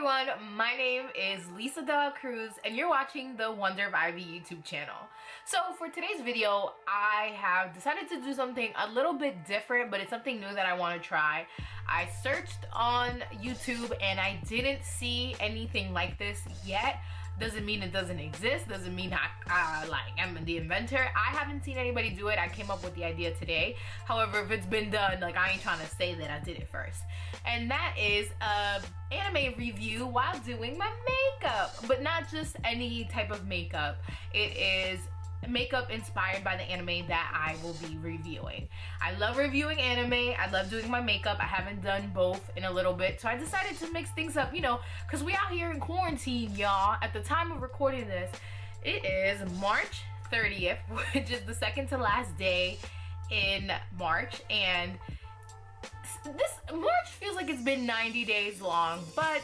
everyone, my name is Lisa de Cruz and you're watching the Wonder of Ivy YouTube channel. So for today's video, I have decided to do something a little bit different, but it's something new that I want to try. I searched on YouTube and I didn't see anything like this yet. Doesn't mean it doesn't exist, doesn't mean I'm the inventor. I haven't seen anybody do it. I came up with the idea today. However, if it's been done, like, I ain't trying to say that I did it first. And that is anime review while doing my makeup, but not just any type of makeup. It is makeup inspired by the anime that I will be reviewing. I love reviewing anime. I love doing my makeup. I haven't done both in a little bit, so I decided to mix things up, you know, because we out here in quarantine, y'all. At the time of recording this, it is March 30th, which is the second to last day in March, and this March feels like it's been 90 days long, but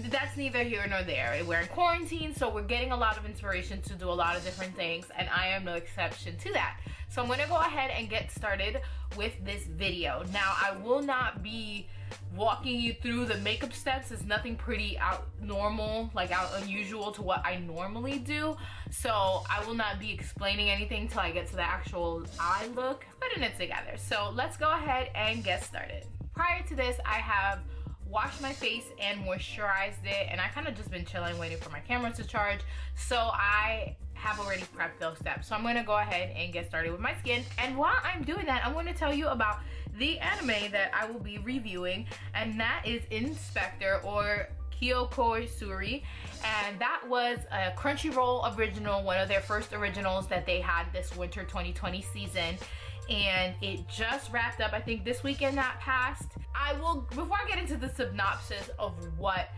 that's neither here nor there. We're in quarantine, so we're getting a lot of inspiration to do a lot of different things, and I am no exception to that. So I'm gonna go ahead and get started with this video. Now, I will not be walking you through the makeup steps. It's nothing pretty unusual to what I normally do. So I will not be explaining anything till I get to the actual eye look, putting it together. So let's go ahead and get started. Prior to this, I have washed my face and moisturized it, and I kind of just been chilling waiting for my camera to charge, so I have already prepped those steps. So I'm going to go ahead and get started with my skin, and while I'm doing that, I'm going to tell you about the anime that I will be reviewing, and that is in Spectre, or Kyokoi Suri, and that was a Crunchyroll original, one of their first originals that they had this winter 2020 season, and it just wrapped up, I think, this weekend that passed. Before I get into the synopsis of what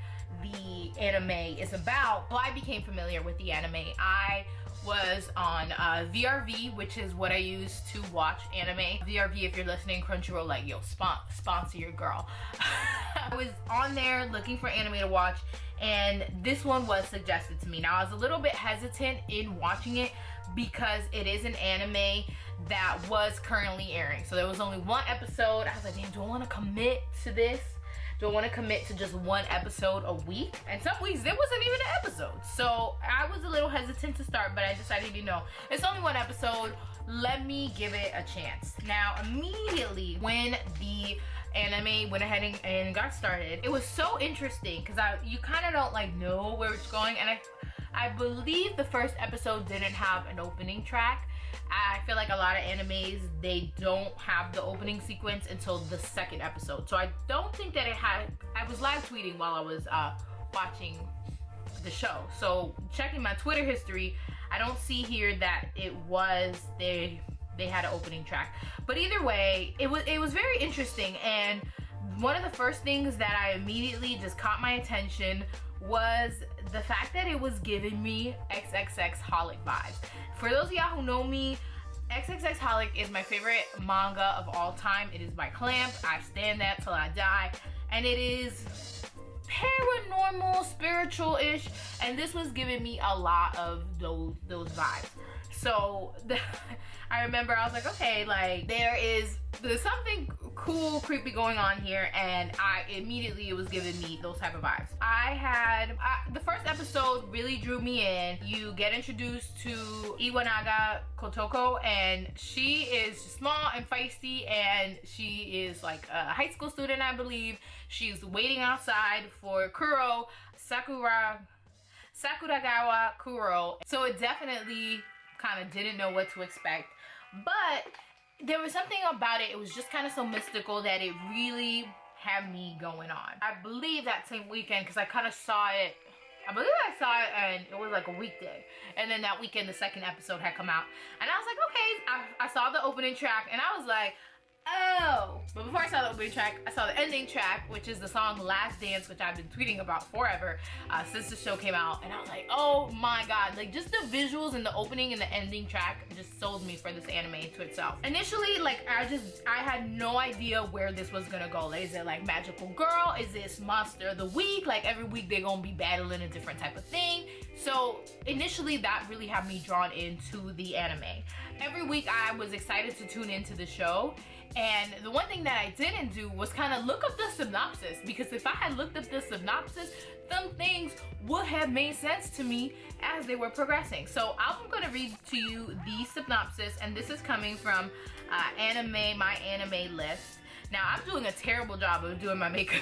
the anime is about, well, I became familiar with the anime. I was on VRV, which is what I use to watch anime. VRV, if you're listening, Crunchyroll, like, yo, sponsor your girl. I was on there looking for anime to watch, and this one was suggested to me. Now, I was a little bit hesitant in watching it because it is an anime that was currently airing. So there was only one episode. I was like, damn, do I want to commit to this? Do I want to commit to just one episode a week? And some weeks there wasn't even an episode. So I was a little hesitant to start, but I decided, you know, it's only one episode. Let me give it a chance. Now, immediately when the anime went ahead and got started, it was so interesting because you kind of don't like know where it's going, and I believe the first episode didn't have an opening track. I feel like a lot of animes, they don't have the opening sequence until the second episode. So I don't think that it had, I was live tweeting while I was watching the show. So checking my Twitter history, I don't see here that it was, they had an opening track. But either way, it was very interesting, and one of the first things that I immediately just caught my attention was the fact that it was giving me XXX Holic vibes. For those of y'all who know me, XXX Holic is my favorite manga of all time. It is by Clamp. I stand that till I die, and it is paranormal, spiritual-ish, and this was giving me a lot of those vibes. So I remember I was like, okay, like, there's something cool, creepy going on here, and it was giving me those type of vibes. The first episode really drew me in. You get introduced to Iwanaga Kotoko, and she is small and feisty, and she is like a high school student, I believe. She's waiting outside for Kuro, Sakuragawa Kuro. So it definitely kind of didn't know what to expect, but there was something about it. It was just kind of so mystical that it really had me going on. I believe that same weekend, because I kind of saw it, and it was like a weekday, and then that weekend the second episode had come out, and I was like, okay, I saw the opening track, and I was like, oh. But before I saw the opening track, I saw the ending track, which is the song Last Dance, which I've been tweeting about forever since the show came out, and I was like, oh my god, like, just the visuals in the opening and the ending track just sold me for this anime to itself. Initially, like, I had no idea where this was gonna go. Like, is it like magical girl? Is this monster of the week? Like, every week they're gonna be battling a different type of thing. So initially that really had me drawn into the anime. Every week I was excited to tune into the show, and the one thing that I didn't do was kind of look up the synopsis, because if I had looked up the synopsis, some things would have made sense to me as they were progressing. So I'm gonna read to you the synopsis, and this is coming from my anime list. Now, I'm doing a terrible job of doing my makeup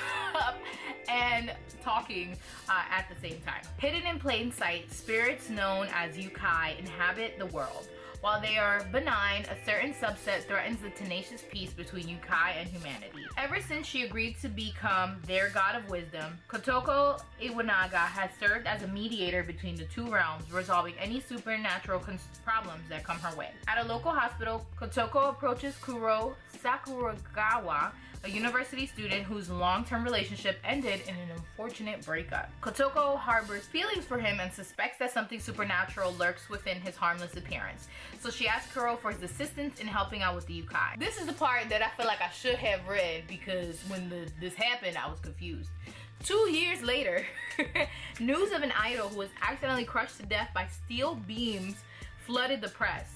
and talking at the same time. Hidden in plain sight, spirits known as yokai inhabit the world. While they are benign, a certain subset threatens the tenacious peace between yokai and humanity. Ever since she agreed to become their god of wisdom, Kotoko Iwanaga has served as a mediator between the two realms, resolving any supernatural problems that come her way. At a local hospital, Kotoko approaches Kuro Sakuragawa, a university student whose long-term relationship ended in an unfortunate breakup. Kotoko harbors feelings for him and suspects that something supernatural lurks within his harmless appearance. So she asks Kuro for his assistance in helping out with the yokai. This is the part that I feel like I should have read, because when this happened, I was confused. 2 years later, news of an idol who was accidentally crushed to death by steel beams flooded the press.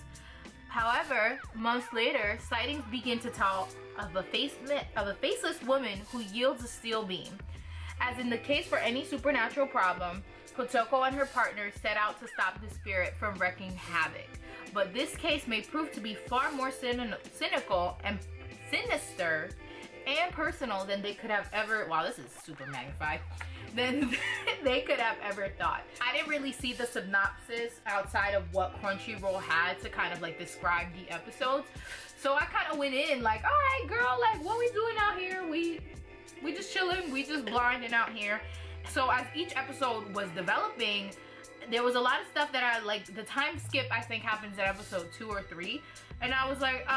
However, months later, sightings begin to tell of a faceless woman who yields a steel beam. As in the case for any supernatural problem, Kotoko and her partner set out to stop the spirit from wreaking havoc. But this case may prove to be far more cynical and sinister and personal than they could have ever, wow, this is super magnified, than they could have ever thought. I didn't really see the synopsis outside of what Crunchyroll had to kind of like describe the episodes. So I kind of went in like, all right, girl, like what we doing out here? We just chilling, we just blinding out here. So as each episode was developing, there was a lot of stuff that I like. The time skip I think happens at episode 2 or 3. And I was like,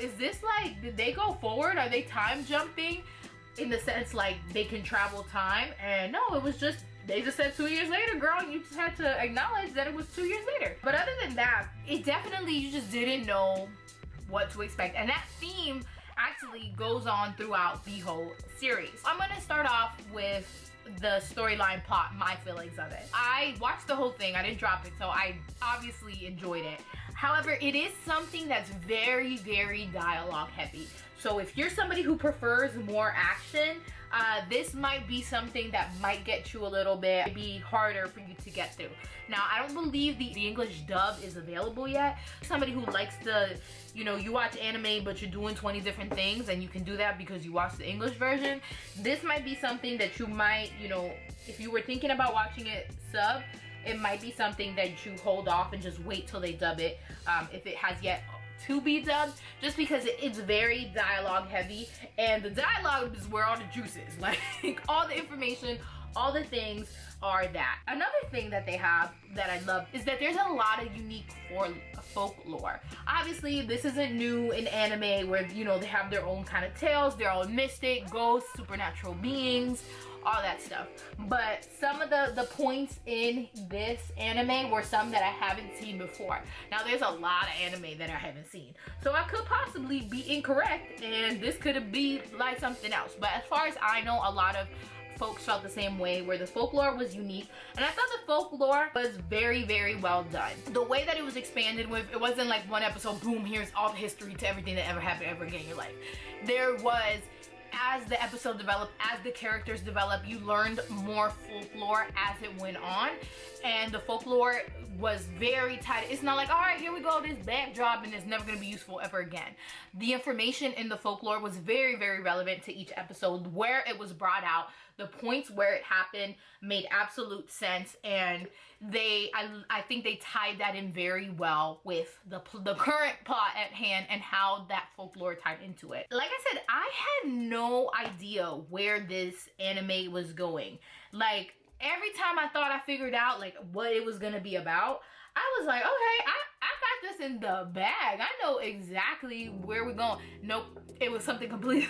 is this like, did they go forward? Are they time jumping? In the sense like they can travel time? And no, it was just, they just said 2 years later, girl. You just had to acknowledge that it was 2 years later. But other than that, it definitely, you just didn't know what to expect. And that theme actually goes on throughout the whole series. I'm gonna start off with the storyline plot, my feelings of it. I watched the whole thing, I didn't drop it, so I obviously enjoyed it. However, it is something that's very, very dialogue heavy. So if you're somebody who prefers more action, this might be something that might get you a little bit, maybe harder for you to get through. Now, I don't believe the English dub is available yet. Somebody who likes the, you know, you watch anime but you're doing 20 different things and you can do that because you watch the English version. This might be something that you might, you know, if you were thinking about watching it sub, it might be something that you hold off and just wait till they dub it, if it has yet to be dubbed, just because it's very dialogue heavy, and the dialogue is where all the juice is. Like all the information, all the things are that. Another thing that they have that I love is that there's a lot of unique folklore. Obviously, this isn't new in anime where, you know, they have their own kind of tales, they're all mystic, ghosts, supernatural beings, all that stuff. But some of the points in this anime were some that I haven't seen before. Now, there's a lot of anime that I haven't seen, so I could possibly be incorrect and this could be like something else. But as far as I know, a lot of folks felt the same way, where the folklore was unique, and I thought the folklore was very, very well done. The way that it was expanded with, it wasn't like one episode, boom, here's all the history to everything that ever happened ever again in your life. There was, as the episode developed, as the characters developed, you learned more folklore as it went on, and the folklore was very tight. It's not like, all right, here we go, this backdrop, and it's never going to be useful ever again. The information in the folklore was very, very relevant to each episode, where it was brought out. The points where it happened made absolute sense, and I think they tied that in very well with the current plot at hand and how that folklore tied into it. Like I said, I had no idea where this anime was going. Like, every time I thought I figured out like what it was gonna be about, I was like, okay, I got this in the bag. I know exactly where we're going. Nope, it was something completely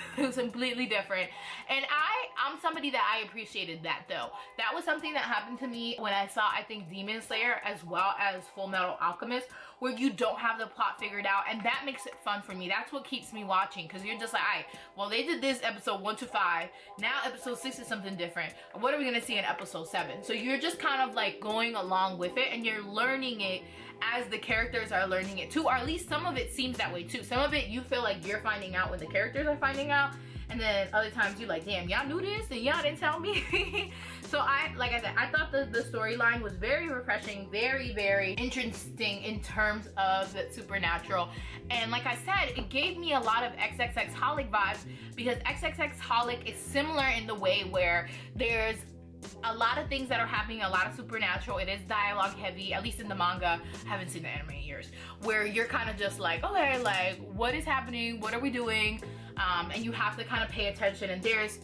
different. And I'm somebody that I appreciated that though. That was something that happened to me when I saw, I think, Demon Slayer as well as Full Metal Alchemist, where you don't have the plot figured out, and that makes it fun for me. That's what keeps me watching, because you're just like, all right, well, they did this episode 1 to 5. Now episode 6 is something different. What are we gonna see in episode 7? So you're just kind of like going along with it, and you're learning it as the characters are learning it too, or at least some of it seems that way too. Some of it you feel like you're finding out when the characters are finding out, and then other times you're like, damn, y'all knew this and y'all didn't tell me. So like I said, I thought the storyline was very refreshing, very, very interesting in terms of the supernatural. And like I said, it gave me a lot of XXXholic vibes, because XXXholic is similar in the way where there's a lot of things that are happening, a lot of supernatural. It is dialogue heavy, at least in the manga. I haven't seen the anime in years, where you're kind of just like, okay, like, what is happening? What are we doing? And you have to kind of pay attention. And there's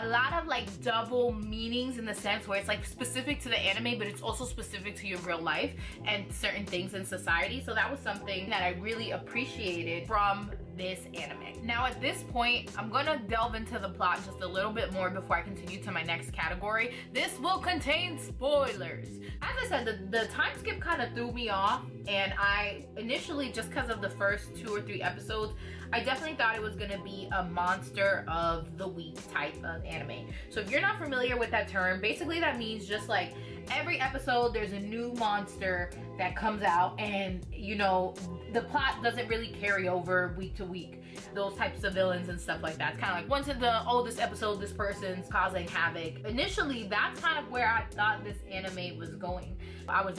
a lot of like double meanings in the sense where it's like specific to the anime, but it's also specific to your real life and certain things in society. So that was something that I really appreciated from this anime. Now at this point, I'm gonna delve into the plot just a little bit more before I continue to my next category. This will contain spoilers. As I said, the time skip kind of threw me off, and I initially, just because of the first 2 or 3 episodes, I definitely thought it was gonna be a monster of the week type of anime. So if you're not familiar with that term, basically that means just like every episode there's a new monster that comes out, and you know, the plot doesn't really carry over week to week. Those types of villains and stuff like that. It's kind of like once in the, oh, this episode this person's causing havoc. Initially, that's kind of where I thought this anime was going. I was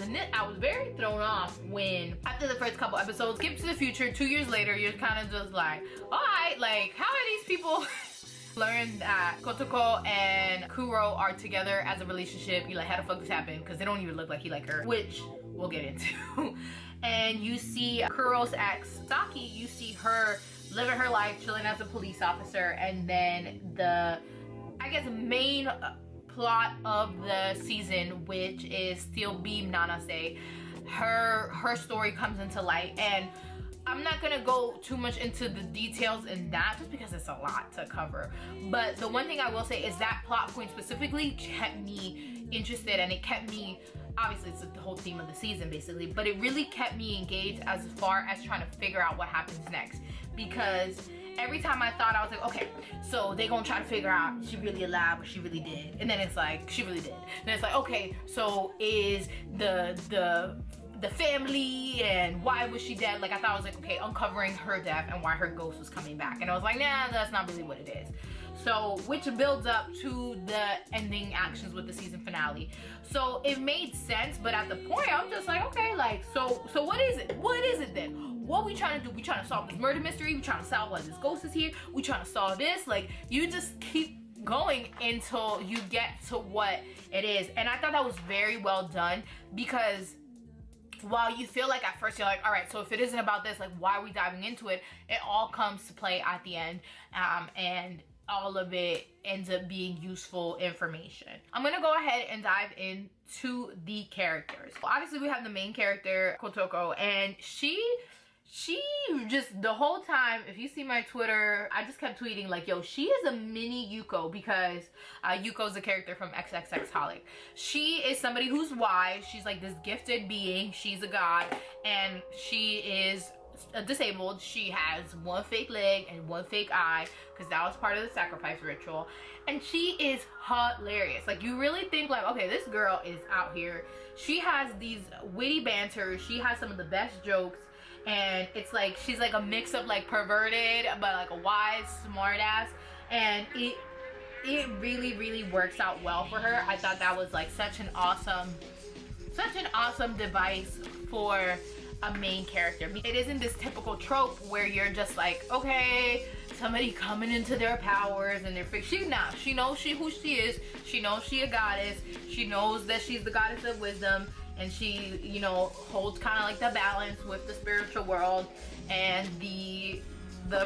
very thrown off when, after the first couple episodes, skip to the future, 2 years later, you're kind of just like, alright, like, how are these people learn that Kotoko and Kuro are together as a relationship? You're like, how the fuck this happened? Because they don't even look like he like her, which we'll get into. And you see Kuro's ex, Saki, you see her living her life, chilling as a police officer, and then the, I guess, main plot of the season, which is Steel Beam Nanase, her story comes into light. And I'm not gonna go too much into the details in that, just because it's a lot to cover. But the one thing I will say is that plot point specifically kept me interested, and it kept me, obviously it's the whole theme of the season basically, but it really kept me engaged as far as trying to figure out what happens next. Because every time I thought, I was like, okay, so they gonna try to figure out, she really alive, but she really did. And then it's like, she really did. And it's like, okay, so is the family, and why was she dead? Like, I thought I was like, okay, uncovering her death and why her ghost was coming back. And I was like, nah, that's not really what it is. So, which builds up to the ending actions with the season finale. So it made sense, but at the point, I'm just like, okay, like, so what is it? What is it then? What we trying to do? We trying to solve this murder mystery? We trying to solve why this ghost is here? We trying to solve this? Like, you just keep going until you get to what it is. And I thought that was very well done, because while you feel like at first you're like, all right, so if it isn't about this, like, why are we diving into it? It all comes to play at the end, and all of it ends up being useful information. I'm gonna go ahead and dive into the characters. Well, obviously we have the main character, Kotoko, and she just, the whole time, if you see my Twitter, I just kept tweeting like, yo, she is a mini Yuko, because Yuko's a character from XXXholic. She is somebody who's wise. She's like this gifted being. She's a god, and she is disabled. She has one fake leg and one fake eye, because that was part of the sacrifice ritual. And she is hilarious. Like, you really think like, okay, this girl is out here. She has these witty banters. She has some of the best jokes. And it's like, she's like a mix of like perverted, but like a wise, smart ass. And it really, really works out well for her. I thought that was like such an awesome device for a main character. It isn't this typical trope where you're just like, okay, somebody coming into their powers and they're she knows who she is. She knows she a goddess. She knows that she's the goddess of wisdom, and she, you know, holds kind of like the balance with the spiritual world and the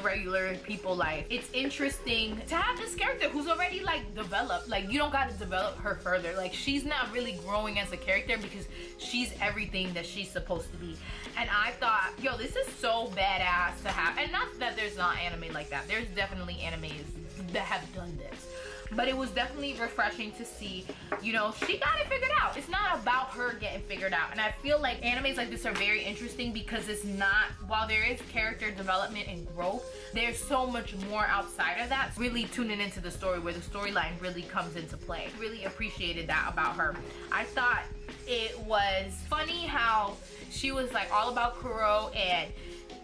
regular people life. It's interesting to have this character who's already like developed. Like, you don't got to develop her further. Like, she's not really growing as a character, because she's everything that she's supposed to be. And I thought, yo, this is so badass to have. And not that there's not anime like that. There's definitely animes that have done this. But it was definitely refreshing to see, you know, she got it figured out. It's not about her getting figured out. And I feel like animes like this are very interesting, because it's not, while there is character development and growth, there's so much more outside of that. Really tuning into the story, where the storyline really comes into play. Really appreciated that about her. I thought it was funny how she was like all about Kuro, and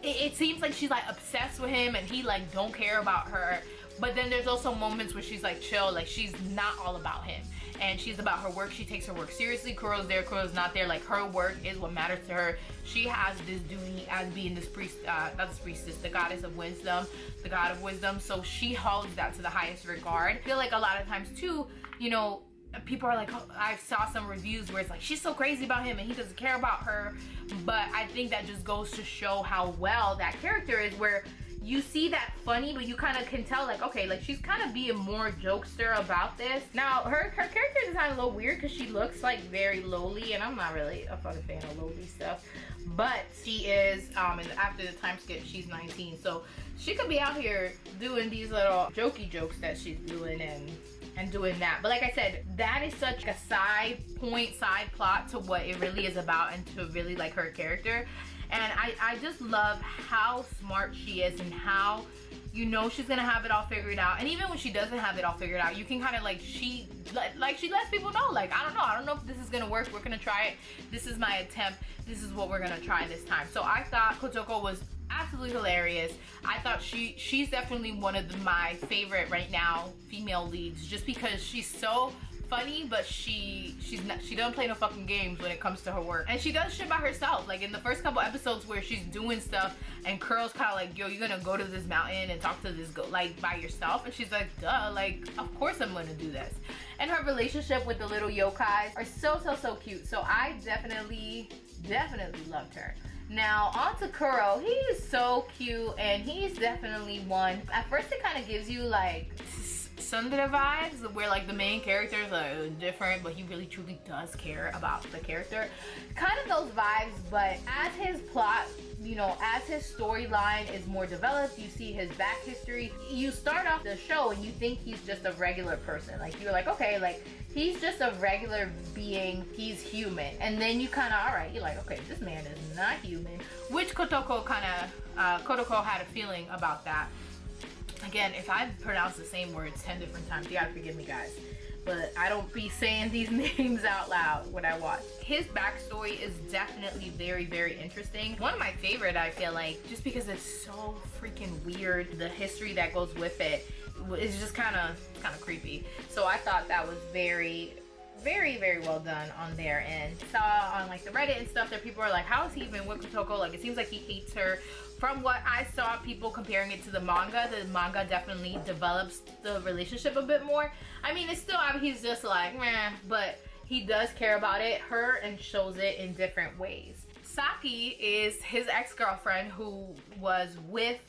it seems like she's like obsessed with him, and he like don't care about her. But then there's also moments where she's like chill, like she's not all about him. And she's about her work. She takes her work seriously. Kuro's there, Kuro's not there. Like, her work is what matters to her. She has this duty as being this priest, not this priestess, the goddess of wisdom, the god of wisdom. So she holds that to the highest regard. I feel like a lot of times too, you know, people are like, oh, I saw some reviews where it's like, she's so crazy about him and he doesn't care about her. But I think that just goes to show how well that character is, where you see that funny, but you kind of can tell, like, okay, like she's kind of being more jokester about this. Now, her character design is a little weird because she looks like very lowly, and I'm not really a fucking fan of lowly stuff. But she is, and after the time skip, she's 19, so she could be out here doing these little jokey jokes that she's doing and doing that. But like I said, that is such a side plot to what it really is about, and to really like her character. And I just love how smart she is, and how, you know, she's gonna have it all figured out. And even when she doesn't have it all figured out, you can kind of like, she lets people know, like, I don't know if this is gonna work. We're gonna try it. This is my attempt. This is what we're gonna try this time. So I thought Kotoko was absolutely hilarious. I thought she's definitely one of my favorite right now female leads, just because she's so funny, but she doesn't play no fucking games when it comes to her work. And she does shit by herself. Like in the first couple episodes where she's doing stuff and Kuro's kind of like, yo, you're gonna go to this mountain and talk to this goat like by yourself? And she's like, duh, like of course I'm gonna do this. And her relationship with the little yokais are so cute. So I definitely loved her. Now on to Kuro. He is so cute, and he's definitely one. At first it kind of gives you like Sundara vibes, where like the main character is like different, but he really truly does care about the character. Kind of those vibes, but as his plot, you know, as his storyline is more developed, you see his back history. You start off the show and you think he's just a regular person. Like you're like, okay, like he's just a regular being, he's human. And then you kind of, all right, you're like, okay, this man is not human. Which Kotoko had a feeling about that. Again, if I pronounce the same words 10 different times, you gotta forgive me, guys. But I don't be saying these names out loud when I watch. His backstory is definitely very interesting. One of my favorite, I feel like, just because it's so freaking weird. The history that goes with it is just kind of creepy. So I thought that was very well done on their end. Saw on like the Reddit and stuff that people are like, how is he even with Kotoko? Like it seems like he hates her. From what I saw, people comparing it to the manga definitely develops the relationship a bit more. I mean, it's still, he's just like, meh, but he does care about her and shows it in different ways. Saki is his ex-girlfriend who was with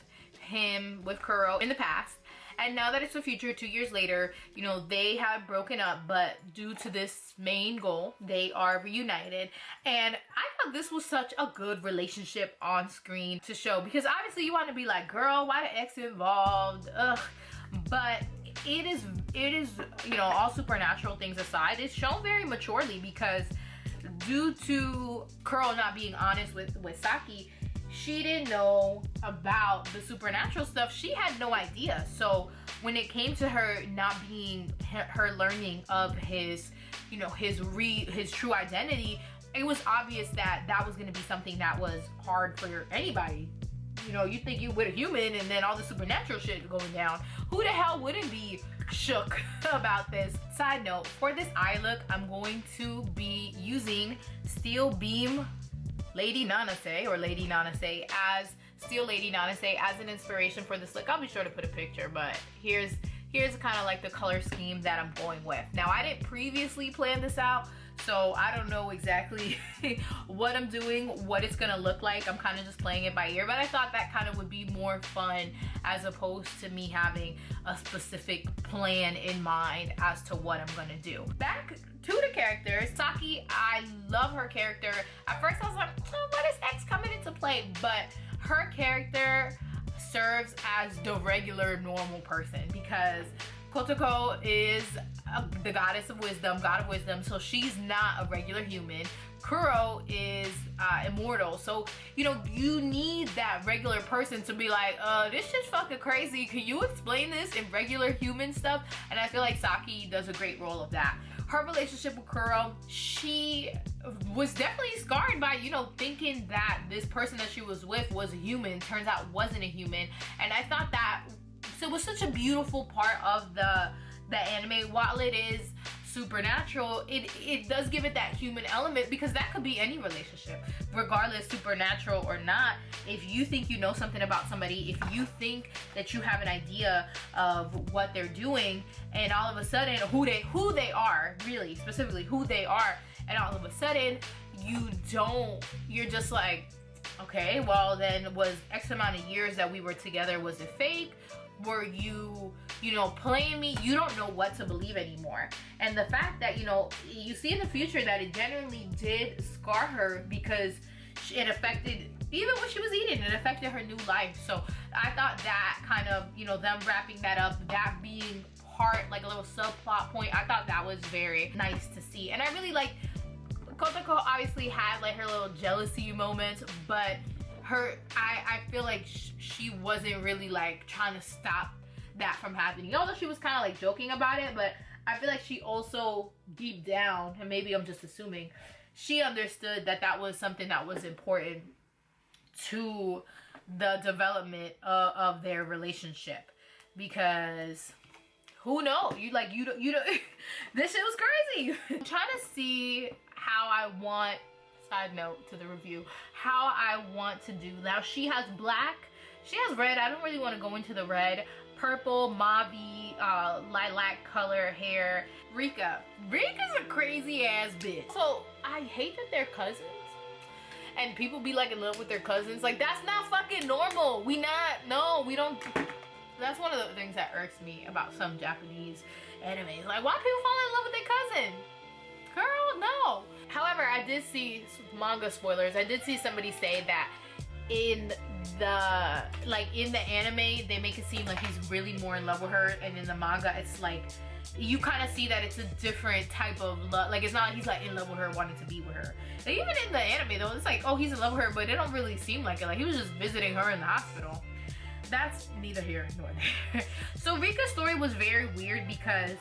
Kuro in the past. And now that it's the future, 2 years later, you know, they have broken up, but due to this main goal, they are reunited. And I thought this was such a good relationship on screen to show, because obviously you want to be like, girl, why the ex involved? Ugh. But it is, you know, all supernatural things aside, it's shown very maturely, because due to Kuro not being honest with Saki, she didn't know about the supernatural stuff. She had no idea. So when it came to her not being, her learning of his, you know, his true identity, it was obvious that that was going to be something that was hard for anybody. You know, you think you with a human and then all the supernatural shit going down. Who the hell wouldn't be shook about this? Side note, for this eye look, I'm going to be using Steel Beam Lady Nanase as Steel Lady Nanase as an inspiration for this look. I'll be sure to put a picture, but here's kind of like the color scheme that I'm going with. Now, I didn't previously plan this out, so I don't know exactly what I'm doing, what it's gonna look like. I'm kind of just playing it by ear, but I thought that kind of would be more fun as opposed to me having a specific plan in mind as to what I'm gonna do. Back to the characters, Saki, I love her character. At first I was like, oh, what is X coming into play? But her character serves as the regular normal person, because Kotoko is the goddess of wisdom, god of wisdom, so she's not a regular human. Kuro is immortal, so you know, you need that regular person to be like, this shit's fucking crazy, can you explain this in regular human stuff? And I feel like Saki does a great role of that. Her relationship with Kuro, she was definitely scarred by, you know, thinking that this person that she was with was a human, turns out wasn't a human. And I thought that So it was such a beautiful part of the anime. While it is supernatural, it does give it that human element, because that could be any relationship, regardless supernatural or not. If you think you know something about somebody, if you think that you have an idea of what they're doing, and all of a sudden who they are, really specifically who they are, and all of a sudden you're just like, okay, well then, was X amount of years that we were together, was it fake? Were you know, playing me? You don't know what to believe anymore. And the fact that, you know, you see in the future that it genuinely did scar her, because it affected, even when she was eating, it affected her new life. So I thought that kind of, you know, them wrapping that up, that being part, like a little subplot point, I thought that was very nice to see. And I really like, Kotoko obviously had like her little jealousy moments, but I feel like she wasn't really like trying to stop that from happening, although she was kind of like joking about it. But I feel like she also, deep down, and maybe I'm just assuming, she understood that that was something that was important to the development of their relationship, because who knows, you don't this shit was crazy. I'm trying to see how I want, side note to the review, how I want to do. Now she has black, she has red. I don't really want to go into the red. Purple, mauve, lilac color hair. Rika's a crazy ass bitch. So I hate that they're cousins, and people be like in love with their cousins. Like, that's not fucking normal. We don't. That's one of the things that irks me about some Japanese animes. Like, why people fall in love with their cousin? Girl, no. However, I did see, manga spoilers, I did see somebody say that in the anime they make it seem like he's really more in love with her, and in the manga it's like you kind of see that it's a different type of love. Like, it's not he's like in love with her, wanting to be with her. Like, even in the anime though, it's like, oh, he's in love with her, but it don't really seem like it. Like, he was just visiting her in the hospital. That's neither here nor there. So Rika's story was very weird, because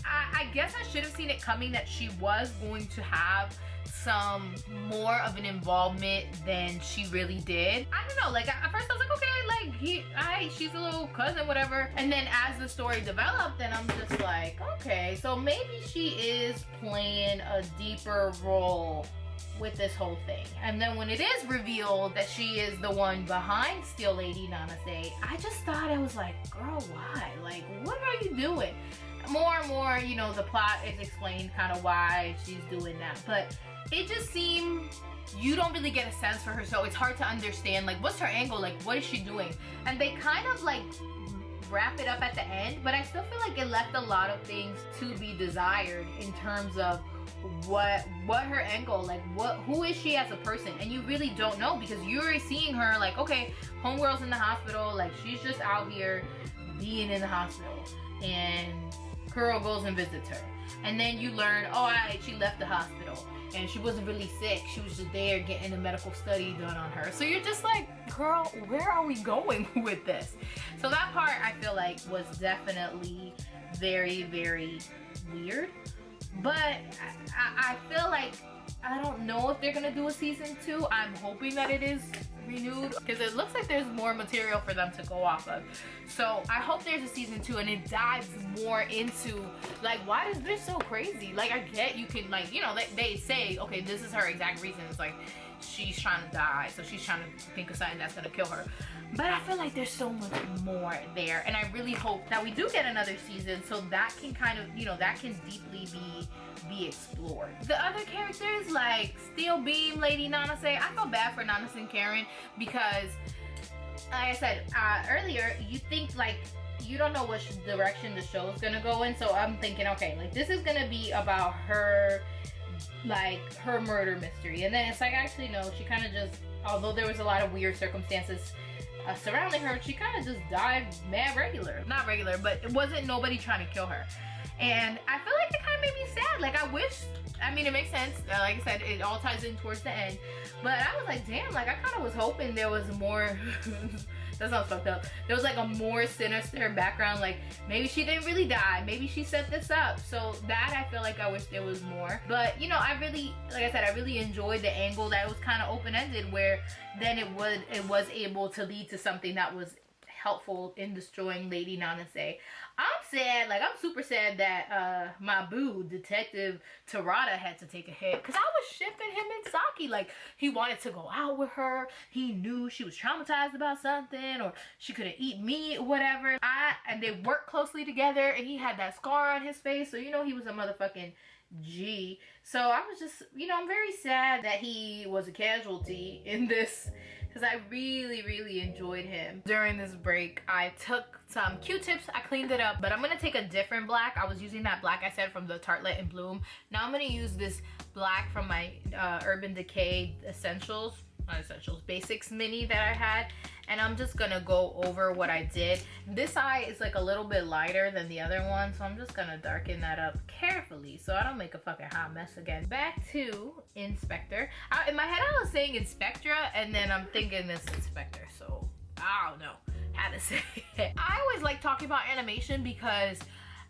I guess I should have seen it coming that she was going to have some more of an involvement than she really did. I don't know, like at first I was like, okay, like she's a little cousin, whatever. And then as the story developed, then I'm just like, okay, so maybe she is playing a deeper role with this whole thing. And then when it is revealed that she is the one behind Steel Lady Nanase, I just thought, it was like, girl, why? Like, what are you doing? More and more, you know, the plot is explained kind of why she's doing that, but it just seemed, you don't really get a sense for her, so it's hard to understand, like, what's her angle, like, what is she doing? And they kind of like wrap it up at the end, but I still feel like it left a lot of things to be desired in terms of what her angle, like, who is she as a person. And you really don't know, because you're seeing her like, okay, homegirl's in the hospital, like, she's just out here being in the hospital, and Kuro goes and visits her, and then you learn, oh, she left the hospital and she wasn't really sick, she was just there getting a medical study done on her. So you're just like, girl, where are we going with this? So that part I feel like was definitely very, very weird. But I feel like, I don't know if they're gonna do a season 2. I'm hoping that it is renewed, because it looks like there's more material for them to go off of. So I hope there's a season 2 and it dives more into, like, why is this so crazy? Like, I get you can, like, you know, they say, okay, this is her exact reason. It's like, she's trying to die, so she's trying to think of something that's gonna kill her. But I feel like there's so much more there, and I really hope that we do get another season, so that can kind of, you know, that can deeply be explored. The other characters, like Steel Beam, Lady Nanase, I feel bad for Nanase and Karen, because like I said earlier, you think, like, you don't know which direction the show is gonna go in. So I'm thinking, okay, like, this is gonna be about her, like, her murder mystery, and then it's like, actually no, she kind of just, although there was a lot of weird circumstances surrounding her, she kind of just died mad regular. Not regular, but it wasn't nobody trying to kill her. And I feel like it kind of made me sad. Like, I wish, I mean, it makes sense. Like I said, it all ties in towards the end. But I was like, damn, like, I kind of was hoping there was more, that sounds fucked up. There was like a more sinister background. Like, maybe she didn't really die. Maybe she set this up. So that, I feel like I wish there was more. But, you know, I really, like I said, I really enjoyed the angle that was kind of open-ended, where then it was able to lead to something that was helpful in destroying Lady Nanase. I'm sad, like I'm super sad that my boo, Detective Terada, had to take a hit, because I was shipping him and Saki. Like, he wanted to go out with her, he knew she was traumatized about something, or she couldn't eat meat or whatever. And they worked closely together, and he had that scar on his face, so you know he was a motherfucking G. So I was just, you know, I'm very sad that he was a casualty in this, because I really enjoyed him. During this break, I took some Q-tips, I cleaned it up, but I'm gonna take a different black. I was using that black I said from the Tartelette and Bloom. Now I'm gonna use this black from my Urban Decay Basics mini that I had, and I'm just gonna go over what I did. This eye is like a little bit lighter than the other one, so I'm just gonna darken that up carefully so I don't make a fucking hot mess again. Back to Spectre. In my head I was saying Spectre, and then I'm thinking this Spectre, so I don't know how to say it. I always like talking about animation because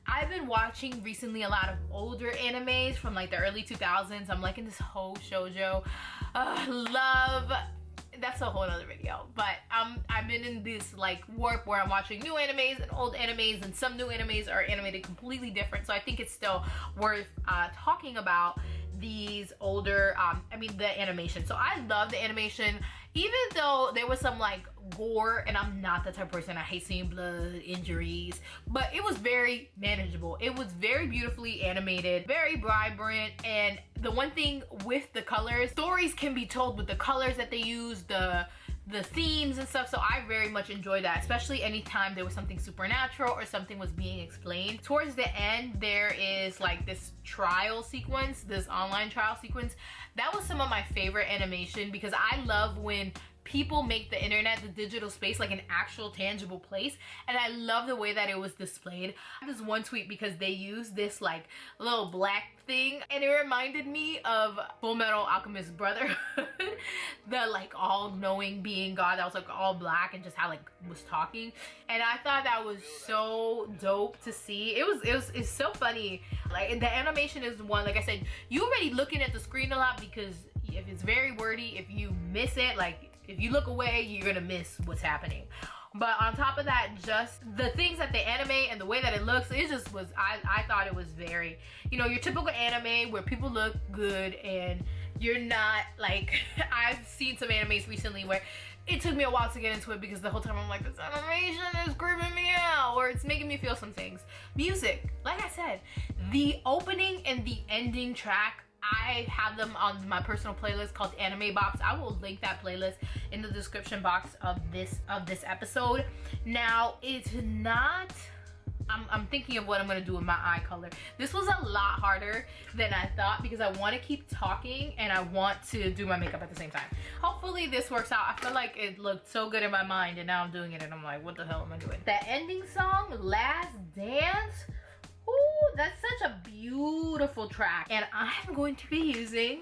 I've been watching recently a lot of older animes from like the early 2000s. I'm liking this whole shoujo. Love, that's a whole other video, but I've been in this like warp where I'm watching new animes and old animes, and some new animes are animated completely different, so I think it's still worth talking about these older the animation. So I love the animation, even though there was some like gore, and I'm not the type of person, I hate seeing blood, injuries, but it was very manageable. It was very beautifully animated, very vibrant, and the one thing with the colors, stories can be told with the colors that they use, the themes and stuff, so I very much enjoyed that, especially anytime there was something supernatural or something was being explained. Towards the end, there is like this trial sequence, this online trial sequence. That was some of my favorite animation, because I love when people make the internet, the digital space, like an actual tangible place, and I love the way that it was displayed. I have this one tweet because they used this like little black thing, and it reminded me of Full Metal Alchemist Brotherhood. The like all-knowing being God that was like all black and just how like was talking, and I thought that was so dope to see. It's so funny. Like, the animation is one, like I said, you already looking at the screen a lot, because if it's very wordy, if you miss it, like if you look away, you're gonna miss what's happening. But on top of that, just the things that they animate and the way that it looks, it just was, I thought it was very, you know, your typical anime where people look good and you're not like, I've seen some animes recently where it took me a while to get into it, because the whole time I'm like, this animation is creeping me out, or it's making me feel some things. Music, like I said, the opening and the ending track, I have them on my personal playlist called Anime Box. I will link that playlist in the description box of this episode. Now, it's not, I'm thinking of what I'm gonna do with my eye color. This was a lot harder than I thought, because I want to keep talking and I want to do my makeup at the same time. Hopefully this works out. I feel like it looked so good in my mind, and now I'm doing it and I'm like, what the hell am I doing? That ending song, Last Dance, ooh, that's such a beautiful track. And I'm going to be using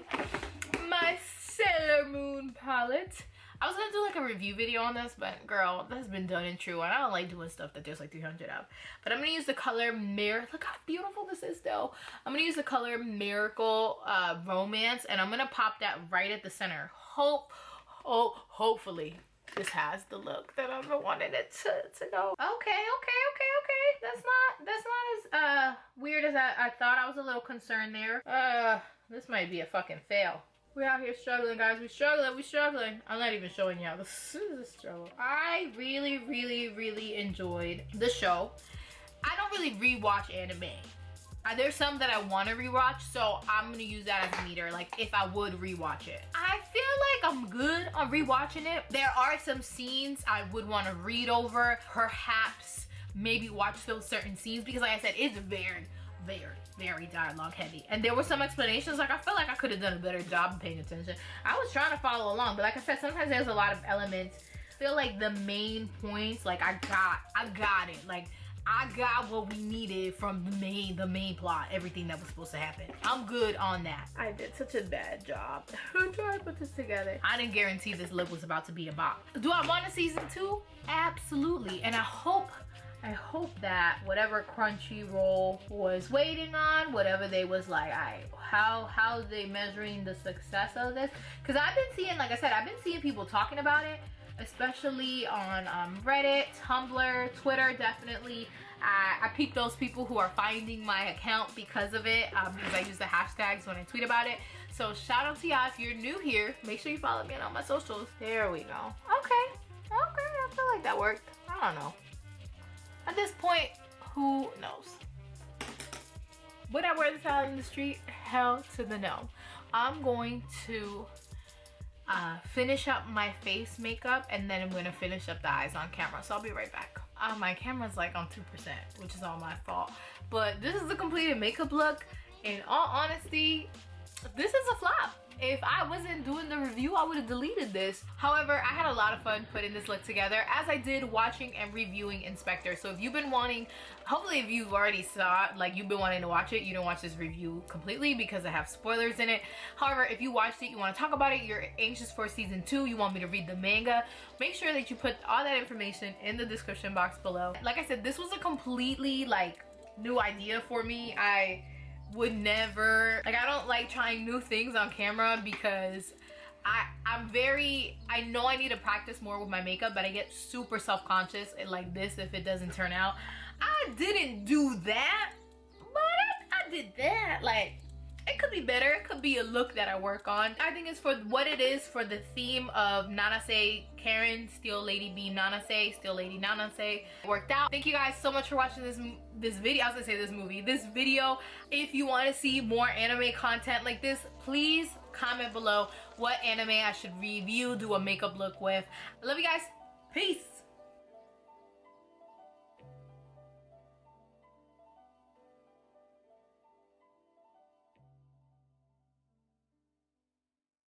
my Sailor Moon palette. I was gonna do like a review video on this, but girl, that's been done and true, and I don't like doing stuff that there's like 300 of. But I'm gonna use the color Look how beautiful this is though. I'm gonna use the color Miracle Romance, and I'm gonna pop that right at the center. Hopefully this has the look that I've been wanting it to go. Okay. That's not as weird as I thought. I was a little concerned there. This might be a fucking fail. We're out here struggling, guys. We struggling. I'm not even showing y'all. This is a struggle. I really enjoyed the show. I don't really rewatch anime. There's some that I want to rewatch, so I'm gonna use that as a meter, like if I would rewatch it. I feel like I'm good on rewatching it. There are some scenes I would want to read over, perhaps maybe watch those certain scenes, because like I said, it's very dialogue heavy, and there were some explanations, like I feel like I could have done a better job of paying attention. I was trying to follow along, but like I said, sometimes there's a lot of elements. I feel like the main points, like I got it, like I got what we needed from the main plot, everything that was supposed to happen. I'm good on that. I did such a bad job trying to put this together. I didn't guarantee this look was about to be a bop. Do I want a season 2? Absolutely, and I hope that whatever Crunchyroll was waiting on, whatever they was like, how's they measuring the success of this? Because I've been seeing, like I said, I've been seeing people talking about it, especially on Reddit, Tumblr, Twitter, definitely. I peep those people who are finding my account because of it, because I use the hashtags when I tweet about it. So shout out to y'all. If you're new here, make sure you follow me on all my socials. There we go. Okay, I feel like that worked. I don't know. At this point, who knows? Would I wear this out in the street? Hell to the no. I'm going to finish up my face makeup, and then I'm going to finish up the eyes on camera. So I'll be right back. My camera's like on 2%, which is all my fault. But this is the completed makeup look. In all honesty, this is a flop. If I wasn't doing the review, I would have deleted this. However, I had a lot of fun putting this look together, as I did watching and reviewing Spectre. So if you've been wanting, hopefully if you've already saw it, like you've been wanting to watch it, you don't watch this review completely because I have spoilers in it. However, if you watched it, you want to talk about it, you're anxious for season 2, you want me to read the manga, make sure that you put all that information in the description box below. Like I said, this was a completely like new idea for me. I would never, like, I don't like trying new things on camera because I know I need to practice more with my makeup, but I get super self-conscious like this if it doesn't turn out. I didn't do that, but I did that. Like, it could be better. It could be a look that I work on. I think it's for what it is, for the theme of Nanase Karen, Steel Lady Beam Nanase, Steel Lady Nanase. Worked out. Thank you guys so much for watching this video. I was gonna say this video. If you want to see more anime content like this, please comment below what anime I should review, do a makeup look with. I love you guys. Peace.